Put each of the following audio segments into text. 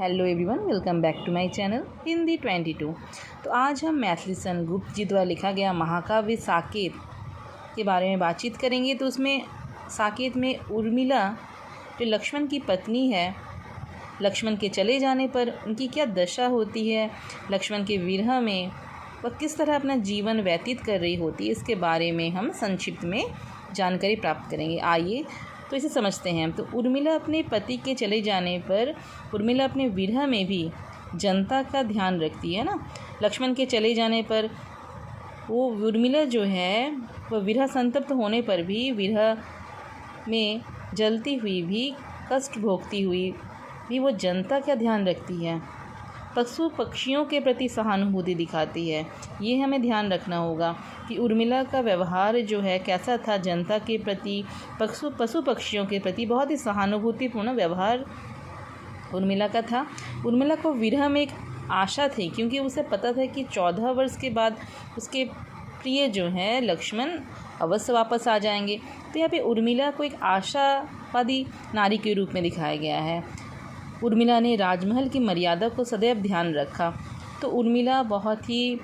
Hello everyone, welcome back to my channel Hindi 22। तो आज हम मैथिली सन गुप्त जी द्वारा लिखा गया महाकाव्य साकेत के बारे में बातचीत करेंगे। तो उसमें साकेत में उर्मिला जो लक्ष्मण की पत्नी है, लक्ष्मण के चले जाने पर उनकी क्या दशा होती है, लक्ष्मण के विरह में वह किस तरह अपना जीवन व्यतीत कर रही होती है, इसके बारे में हम संक्षिप्त में जानकारी प्राप्त करेंगे। आइए तो इसे समझते हैं। तो उर्मिला अपने पति के चले जाने पर उर्मिला अपने विरह में भी जनता का ध्यान रखती है ना। लक्ष्मण के चले जाने पर वो उर्मिला जो है वह विरह संतप्त होने पर भी विरह में जलती हुई भी, कष्ट भोगती हुई भी वो जनता का ध्यान रखती है, पशु पक्षियों के प्रति सहानुभूति दिखाती है। ये हमें ध्यान रखना होगा कि उर्मिला का व्यवहार जो है कैसा था जनता के प्रति, पशु पक्षियों के प्रति बहुत ही सहानुभूतिपूर्ण व्यवहार उर्मिला का था। उर्मिला को विरह में एक आशा थी, क्योंकि उसे पता था कि 14 वर्ष के बाद उसके प्रिय जो हैं लक्ष्मण अवश्य वापस आ जाएंगे। तो यहाँ पे उर्मिला को एक आशावादी नारी के रूप में दिखाया गया है। उर्मिला ने राजमहल की मर्यादा को सदैव ध्यान रखा। तो उर्मिला बहुत ही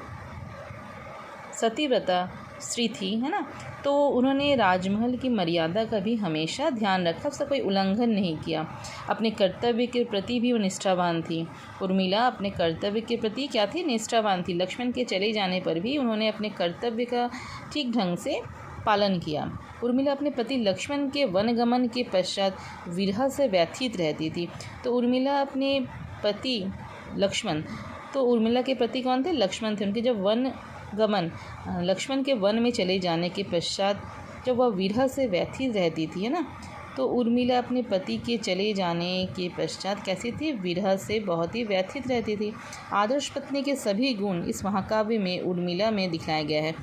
सतीव्रता स्त्री थी, है ना। तो उन्होंने राजमहल की मर्यादा का भी हमेशा ध्यान रखा, उसका कोई उल्लंघन नहीं किया। अपने कर्तव्य के प्रति भी वो निष्ठावान थी। उर्मिला अपने कर्तव्य के प्रति क्या थी? निष्ठावान थी। लक्ष्मण के चले जाने पर भी उन्होंने अपने कर्तव्य का ठीक ढंग से पालन किया। उर्मिला अपने पति लक्ष्मण के वनगमन के पश्चात विरह से व्यथित रहती थी। तो उर्मिला अपने पति लक्ष्मण, तो उर्मिला के पति कौन थे? लक्ष्मण थे। उनके जब वन गमन, लक्ष्मण के वन में चले जाने के पश्चात जब वह विरह से व्यथित रहती थी, है ना, तो उर्मिला अपने पति के चले जाने के पश्चात कैसी थी? विरह से बहुत ही व्यथित रहती थी। आदर्श पत्नी के सभी गुण इस महाकाव्य में उर्मिला में दिखाया गया है।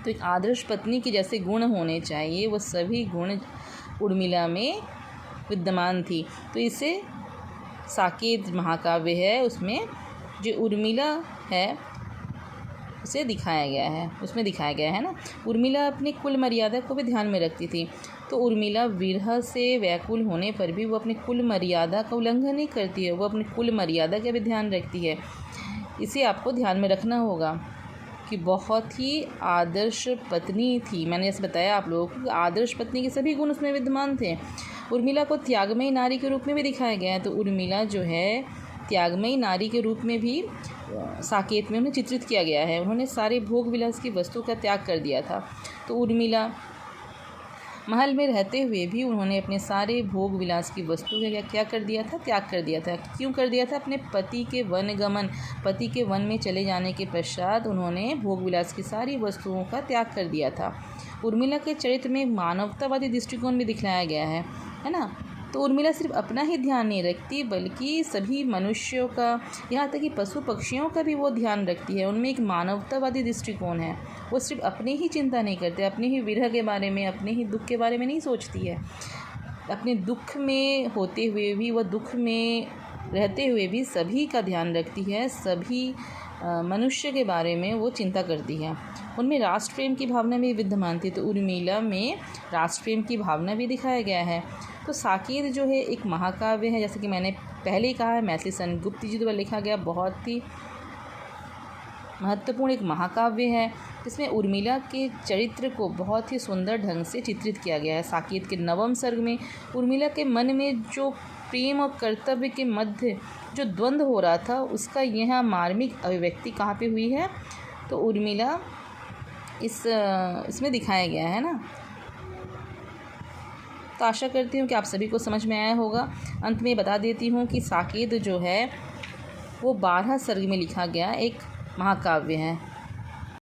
तो एक आदर्श पत्नी के जैसे गुण होने चाहिए, वो सभी गुण उर्मिला में विद्यमान थी। तो इसे साकेत महाकाव्य है, उसमें जो उर्मिला है उसे दिखाया गया है, उसमें दिखाया गया है ना। उर्मिला अपनी कुल मर्यादा को भी ध्यान में रखती थी। तो उर्मिला विरह से व्याकुल होने पर भी वो अपनी कुल मर्यादा का उल्लंघन नहीं करती है, वो अपनी कुल मर्यादा का भी ध्यान रखती है। इसे आपको ध्यान में रखना होगा कि बहुत ही आदर्श पत्नी थी। मैंने जैसे बताया आप लोगों को, आदर्श पत्नी के सभी गुण उसमें विद्यमान थे। उर्मिला को त्यागमयी नारी के रूप में भी दिखाया गया है। तो उर्मिला जो है त्यागमयी नारी के रूप में भी साकेत में उन्हें चित्रित किया गया है। उन्होंने सारे भोग विलास की वस्तु का त्याग कर दिया था। तो उर्मिला महल में रहते हुए भी उन्होंने अपने सारे भोग विलास की वस्तु का क्या कर दिया था? त्याग कर दिया था। क्यों कर दिया था? अपने पति के वनगमन, पति के वन में चले जाने के पश्चात उन्होंने भोग विलास की सारी वस्तुओं का त्याग कर दिया था। उर्मिला के चरित्र में मानवतावादी दृष्टिकोण भी दिखलाया गया है ना। तो उर्मिला सिर्फ अपना ही ध्यान नहीं रखती, बल्कि सभी मनुष्यों का, यहाँ तक कि पशु पक्षियों का भी वो ध्यान रखती है। उनमें एक मानवतावादी दृष्टिकोण है। वो सिर्फ अपनी ही चिंता नहीं करते, अपने ही विरह के बारे में, अपने ही दुख के बारे में नहीं सोचती है। अपने दुख में होते हुए भी, वह दुख में रहते हुए भी सभी का ध्यान रखती है, सभी मनुष्य के बारे में वो चिंता करती है। उनमें राष्ट्र प्रेम की भावना भी विद्यमान थी। तो उर्मिला में राष्ट्र प्रेम की भावना भी दिखाया गया है। तो साकेत जो है एक महाकाव्य है, जैसे कि मैंने पहले ही कहा है, मैथिली सन गुप्त जी द्वारा लिखा गया बहुत ही महत्वपूर्ण एक महाकाव्य है, जिसमें उर्मिला के चरित्र को बहुत ही सुंदर ढंग से चित्रित किया गया है। साकेत के 9वें सर्ग में उर्मिला के मन में जो प्रेम और कर्तव्य के मध्य जो द्वंद्व हो रहा था, उसका यह मार्मिक अभिव्यक्ति कहाँ पे हुई है? तो उर्मिला इसमें दिखाया गया है ना। तो आशा करती हूँ कि आप सभी को समझ में आया होगा। अंत में बता देती हूँ कि साकेत जो है वो 12 सर्ग में लिखा गया एक महाकाव्य है।